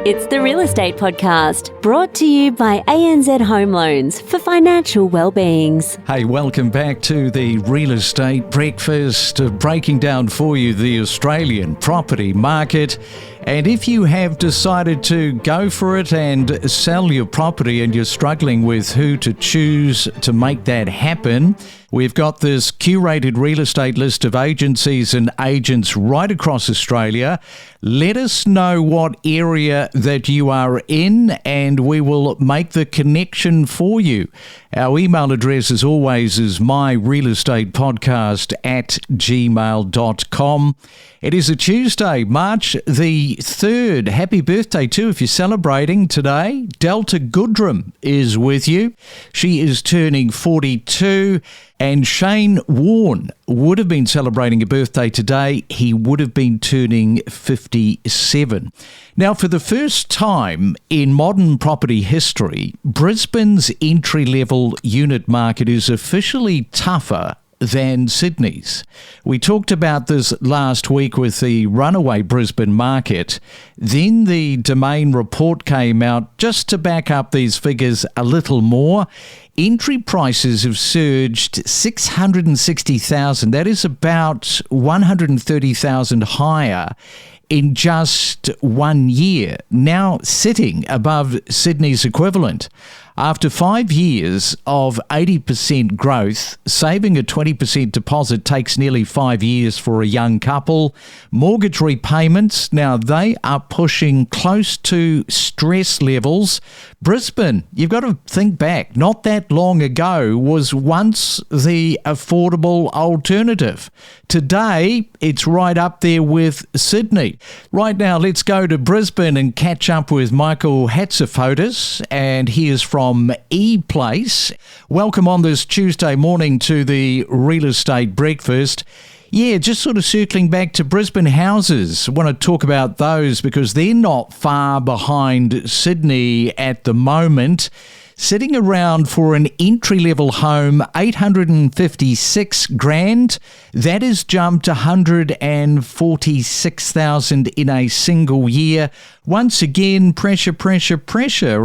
It's the Real Estate Podcast, brought to you by ANZ Home Loans for financial well-beings. Hey, welcome back to the Real Estate Breakfast, breaking down for you the Australian property market. And if you have decided to go for it and sell your property and you're struggling with who to choose to make that happen, we've got this curated real estate list of agencies and agents right across Australia. Let us know what area that you are in and we will make the connection for you. Our email address, as always, is myrealestatepodcast@gmail.com. It is a Tuesday, March the 3rd. Happy birthday too if you're celebrating today. Delta Goodrum is with you. She is turning 42. And Shane Warne would have been celebrating a birthday today. He would have been turning 57. Now, for the first time in modern property history, Brisbane's entry-level unit market is officially tougher than Sydney's. We talked about this last week with the runaway Brisbane market. Then the Domain report came out just to back up these figures a little more. Entry prices have surged 660,000. That is about 130,000 higher in just 1 year, now sitting above Sydney's equivalent. After 5 years of 80% growth, saving a 20% deposit takes nearly 5 years for a young couple. Mortgage repayments, now they are pushing close to stress levels. Brisbane, you've got to think back, not that long ago, was once the affordable alternative. Today, it's right up there with Sydney. Right now, let's go to Brisbane and catch up with Michael Hatzifotis, and he is from Eplace. Welcome on this Tuesday morning to the Real Estate Breakfast. Yeah, just sort of circling back to Brisbane houses. I want to talk about those because they're not far behind Sydney at the moment. Sitting around for an entry-level home, 856 grand. That has jumped 146,000 in a single year. Once again, pressure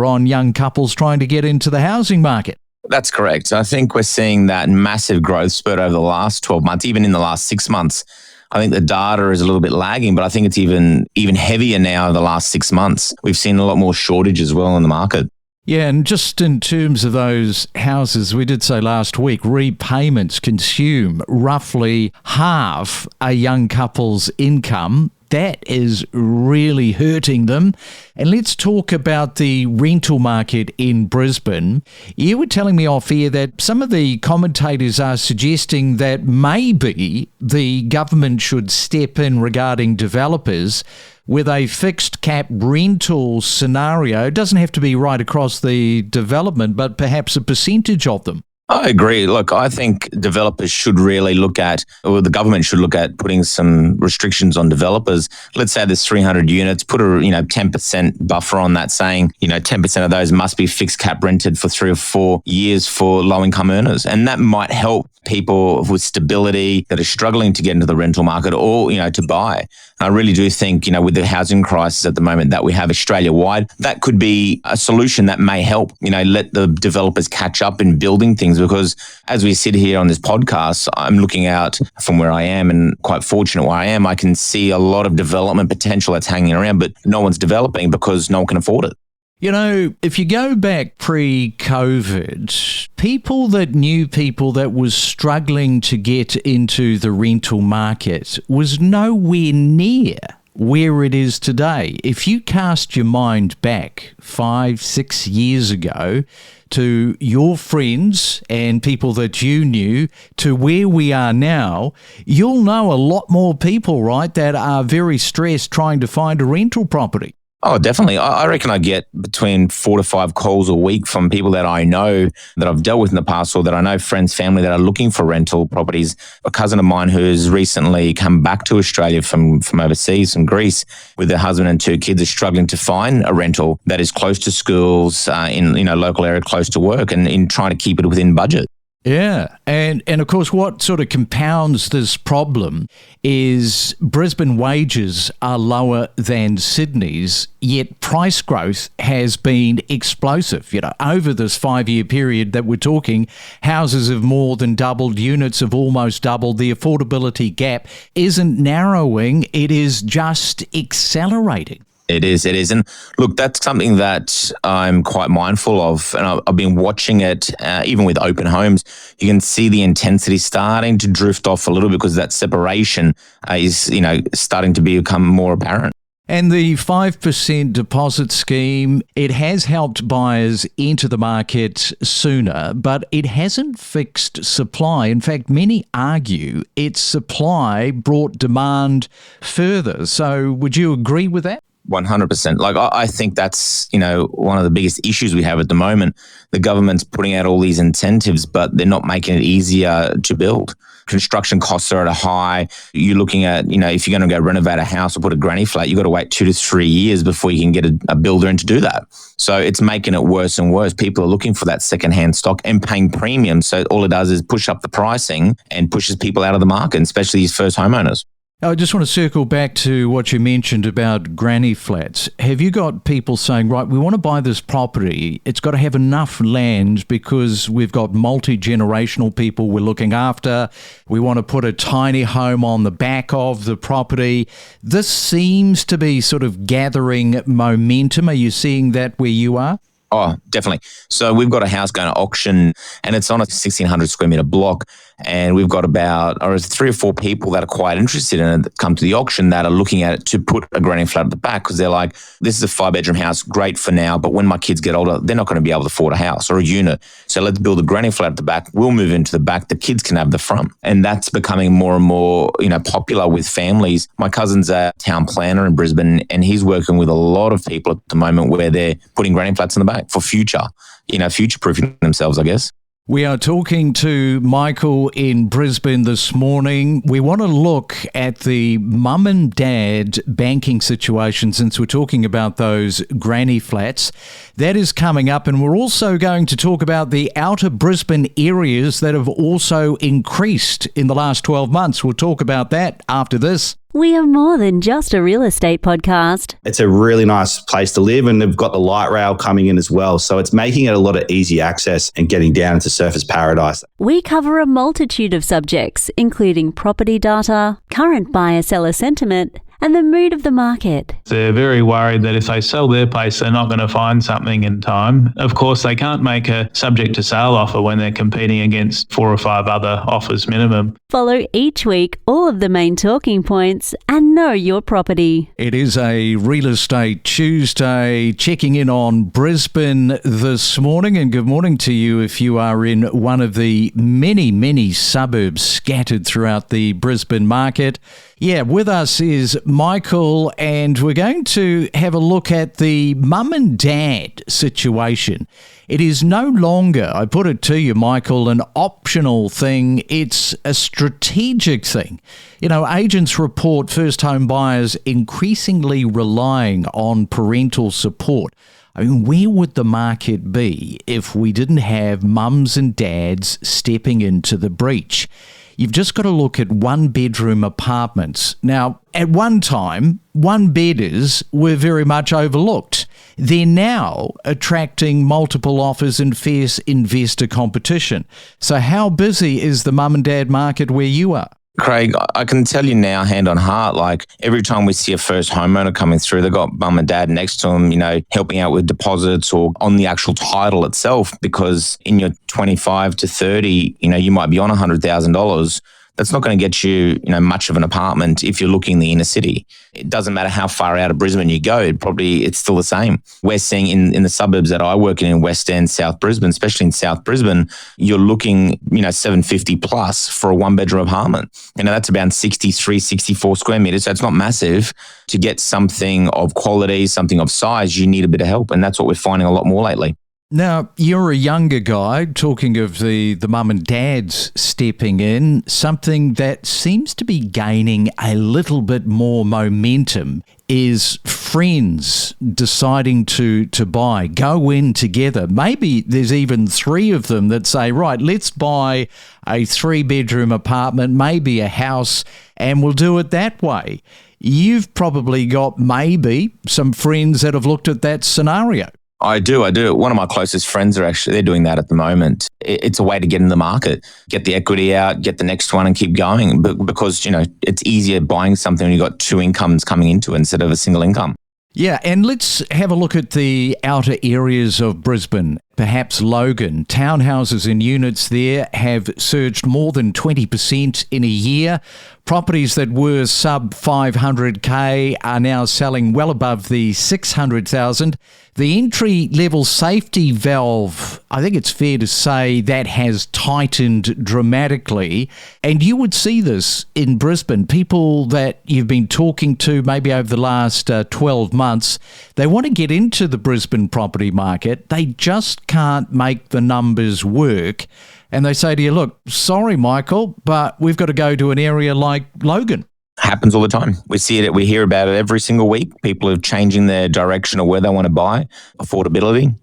on young couples trying to get into the housing market. That's correct. I think we're seeing that massive growth spurt over the last 12 months, even in the last 6 months. I think the data is a little bit lagging, but I think it's even heavier now in the last 6 months. We've seen a lot more shortage as well in the market. Yeah, and just in terms of those houses, we did say last week, repayments consume roughly half a young couple's income. That is really hurting them. And let's talk about the rental market in Brisbane. You were telling me off air that some of the commentators are suggesting that maybe the government should step in regarding developers with a fixed cap rental scenario. It doesn't have to be right across the development, but perhaps a percentage of them. I agree. Look, I think developers should really look at, or the government should look at putting some restrictions on developers. Let's say there's 300 units, put a 10% buffer on that, saying 10% of those must be fixed cap rented for 3 or 4 years for low income earners, and that might help people with stability that are struggling to get into the rental market or to buy. I really do think with the housing crisis at the moment that we have Australia-wide, that could be a solution that may help let the developers catch up in building things, because as we sit here on this podcast, I'm looking out from where I am and quite fortunate where I am. I can see a lot of development potential that's hanging around, but no one's developing because no one can afford it. If you go back pre-COVID, people that knew people that was struggling to get into the rental market was nowhere near where it is today. If you cast your mind back 5-6 years ago to your friends and people that you knew to where we are now, you'll know a lot more people, right, that are very stressed trying to find a rental property. Oh, definitely. I reckon I get between 4 to 5 calls a week from people that I know, that I've dealt with in the past, or that I know friends, family that are looking for rental properties. A cousin of mine who's recently come back to Australia from overseas, from Greece, with their husband and 2 kids, is struggling to find a rental that is close to schools, in local area, close to work, and in trying to keep it within budget. Yeah, and of course what sort of compounds this problem is Brisbane wages are lower than Sydney's, yet price growth has been explosive. Over this 5-year period that we're talking, houses have more than doubled, units have almost doubled. The affordability gap isn't narrowing, it is just accelerating. It is. And look, that's something that I'm quite mindful of. And I've been watching it, even with open homes. You can see the intensity starting to drift off a little bit because that separation is, starting to become more apparent. And the 5% deposit scheme, it has helped buyers enter the market sooner, but it hasn't fixed supply. In fact, many argue its supply brought demand further. So would you agree with that? 100%. Like, I think that's, one of the biggest issues we have at the moment. The government's putting out all these incentives, but they're not making it easier to build. Construction costs are at a high. You're looking at, if you're going to go renovate a house or put a granny flat, you've got to wait 2 to 3 years before you can get a builder in to do that. So it's making it worse and worse. People are looking for that secondhand stock and paying premiums. So all it does is push up the pricing and pushes people out of the market, especially these first homeowners. I just want to circle back to what you mentioned about granny flats. Have you got people saying, right, we want to buy this property, it's got to have enough land because we've got multi-generational people we're looking after, we want to put a tiny home on the back of the property? This seems to be sort of gathering momentum. Are you seeing that where you are? Oh, definitely. So we've got a house going to auction and it's on a 1,600 square metre block. And we've got about 3 or 4 people that are quite interested in it that come to the auction that are looking at it to put a granny flat at the back because they're like, this is a 5-bedroom house, great for now, but when my kids get older, they're not going to be able to afford a house or a unit. So let's build a granny flat at the back. We'll move into the back. The kids can have the front. And that's becoming more and more, popular with families. My cousin's a town planner in Brisbane and he's working with a lot of people at the moment where they're putting granny flats in the back for future-proofing themselves, I guess. We are talking to Michael in Brisbane this morning. We want to look at the mum and dad banking situation since we're talking about those granny flats. That is coming up, and we're also going to talk about the outer Brisbane areas that have also increased in the last 12 months. We'll talk about that after this. We are more than just a real estate podcast. It's a really nice place to live and they've got the light rail coming in as well. So it's making it a lot of easy access and getting down into surfers paradise. We cover a multitude of subjects, including property data, current buyer-seller sentiment, and the mood of the market. They're very worried that if they sell their place, they're not going to find something in time. Of course, they can't make a subject to sale offer when they're competing against 4 or 5 other offers minimum. Follow each week all of the main talking points and know your property. It is a Real Estate Tuesday, checking in on Brisbane this morning, and good morning to you if you are in one of the many, many suburbs scattered throughout the Brisbane market. Yeah, with us is Michael, and we're going to have a look at the mum and dad situation. It is no longer, I put it to you, Michael, an optional thing. It's a strategic thing. Agents report first home buyers increasingly relying on parental support. I mean, where would the market be if we didn't have mums and dads stepping into the breach? You've just got to look at 1-bedroom apartments. Now, at one time, 1-bedders were very much overlooked. They're now attracting multiple offers and fierce investor competition. So how busy is the mum and dad market where you are? Craig, I can tell you now, hand on heart, like every time we see a first homeowner coming through, they've got mum and dad next to them, helping out with deposits or on the actual title itself, because in your 25 to 30, you might be on $100,000. That's not going to get you, much of an apartment if you're looking in the inner city. It doesn't matter how far out of Brisbane you go, it's still the same. We're seeing in the suburbs that I work in West End, South Brisbane, especially in South Brisbane, you're looking, $750 plus for a 1-bedroom apartment. That's about 63, 64 square meters. So it's not massive. To get something of quality, something of size, you need a bit of help. And that's what we're finding a lot more lately. Now, you're a younger guy, talking of the mum and dads stepping in, something that seems to be gaining a little bit more momentum is friends deciding to buy, go in together. Maybe there's even three of them that say, right, let's buy a 3-bedroom apartment, maybe a house, and we'll do it that way. You've probably got maybe some friends that have looked at that scenario. I do. One of my closest friends they're doing that at the moment. It's a way to get in the market, get the equity out, get the next one and keep going. But because, it's easier buying something when you've got two incomes coming into it instead of a single income. Yeah, and let's have a look at the outer areas of Brisbane, perhaps Logan. Townhouses and units there have surged more than 20% in a year. Properties that were sub 500k are now selling well above the 600,000. The entry-level safety valve, I think it's fair to say that has tightened dramatically. And you would see this in Brisbane. People that you've been talking to maybe over the last 12 months, they want to get into the Brisbane property market. They just can't make the numbers work. And they say to you, look, sorry, Michael, but we've got to go to an area like Logan. Happens all the time. We see it, we hear about it every single week. People are changing their direction of where they want to buy. Affordability.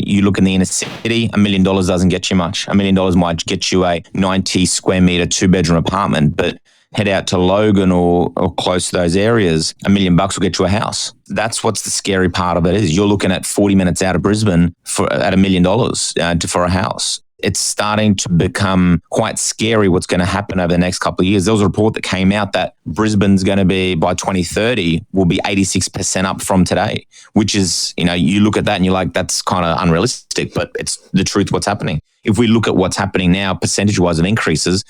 You look in the inner city, $1 million doesn't get you much. $1 million might get you a 90 square metre 2-bedroom apartment, but head out to Logan or close to those areas, $1 million will get you a house. That's what's the scary part of it is you're looking at 40 minutes out of Brisbane at $1 million for a house. It's starting to become quite scary what's going to happen over the next couple of years. There was a report that came out that Brisbane's going to be, by 2030, will be 86% up from today, which is, you look at that and you're like, that's kind of unrealistic, but it's the truth what's happening. If we look at what's happening now, percentage-wise of increases,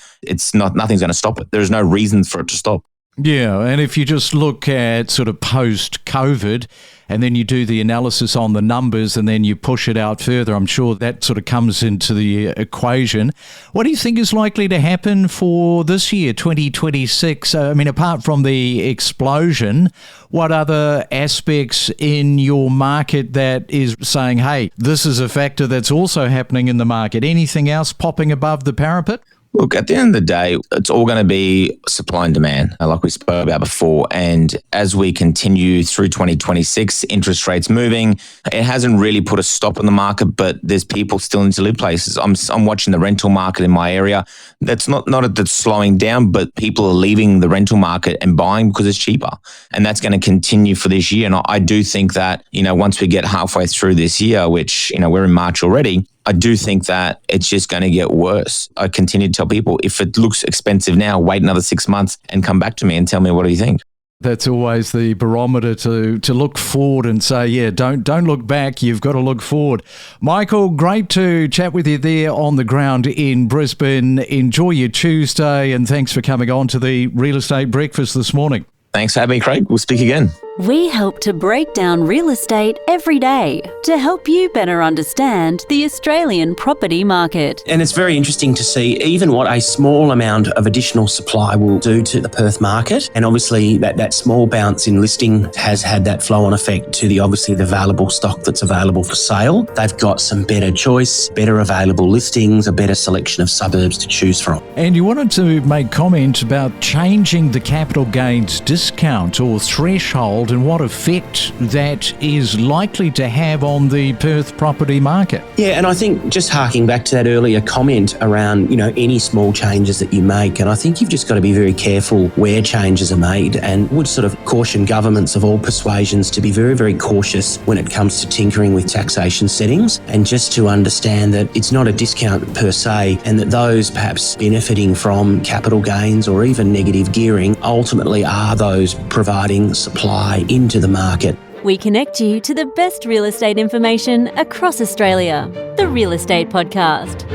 nothing's going to stop it. There's no reason for it to stop. Yeah, and if you just look at sort of post-COVID and then you do the analysis on the numbers and then you push it out further, I'm sure that sort of comes into the equation. What do you think is likely to happen for this year, 2026? Apart from the explosion, what other aspects in your market that is saying, hey, this is a factor that's also happening in the market? Anything else popping above the parapet? Look, at the end of the day, it's all going to be supply and demand, like we spoke about before. And as we continue through 2026, interest rates moving, it hasn't really put a stop on the market, but there's people still need to live places. I'm watching the rental market in my area. That's not that it's slowing down, but people are leaving the rental market and buying because it's cheaper. And that's going to continue for this year. And I do think that, once we get halfway through this year, which, we're in March already, I do think that it's just going to get worse. I continue to tell people, if it looks expensive now, wait another 6 months and come back to me and tell me, what do you think? That's always the barometer to look forward and say, yeah, don't look back. You've got to look forward. Michael, great to chat with you there on the ground in Brisbane. Enjoy your Tuesday and thanks for coming on to the Real Estate Breakfast this morning. Thanks for having me, Craig. We'll speak again. We help to break down real estate every day to help you better understand the Australian property market. And it's very interesting to see even what a small amount of additional supply will do to the Perth market. And obviously that small bounce in listing has had that flow-on effect to the available stock that's available for sale. They've got some better choice, better available listings, a better selection of suburbs to choose from. And you wanted to make comment about changing the capital gains discount or threshold and what effect that is likely to have on the Perth property market. Yeah, and I think just harking back to that earlier comment around, any small changes that you make, and I think you've just got to be very careful where changes are made and would sort of caution governments of all persuasions to be very, very cautious when it comes to tinkering with taxation settings and just to understand that it's not a discount per se and that those perhaps benefiting from capital gains or even negative gearing ultimately are those providing supply into the market. We connect you to the best real estate information across Australia. The Real Estate Podcast.